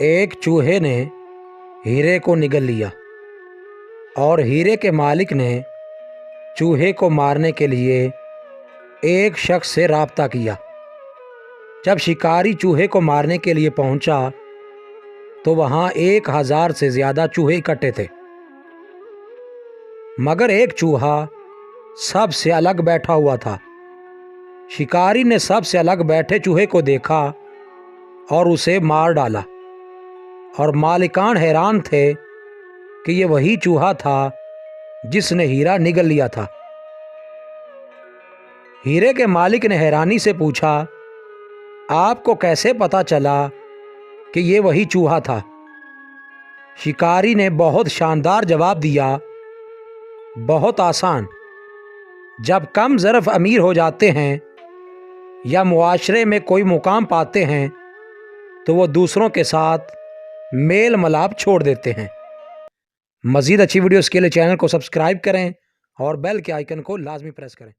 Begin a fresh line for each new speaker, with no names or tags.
ایک چوہے نے ہیرے کو نگل لیا اور ہیرے کے مالک نے چوہے کو مارنے کے لیے ایک شخص سے رابطہ کیا۔ جب شکاری چوہے کو مارنے کے لیے پہنچا تو وہاں 1000 سے زیادہ چوہے اکٹھے تھے، مگر ایک چوہا سب سے الگ بیٹھا ہوا تھا۔ شکاری نے سب سے الگ بیٹھے چوہے کو دیکھا اور اسے مار ڈالا، اور مالکان حیران تھے کہ یہ وہی چوہا تھا جس نے ہیرا نگل لیا تھا۔ ہیرے کے مالک نے حیرانی سے پوچھا، آپ کو کیسے پتا چلا کہ یہ وہی چوہا تھا؟ شکاری نے بہت شاندار جواب دیا، بہت آسان۔ جب کم ظرف امیر ہو جاتے ہیں یا معاشرے میں کوئی مقام پاتے ہیں تو وہ دوسروں کے ساتھ میل ملاپ چھوڑ دیتے ہیں۔ مزید اچھی ویڈیوز کے لیے چینل کو سبسکرائب کریں اور بیل کے آئیکن کو لازمی پریس کریں۔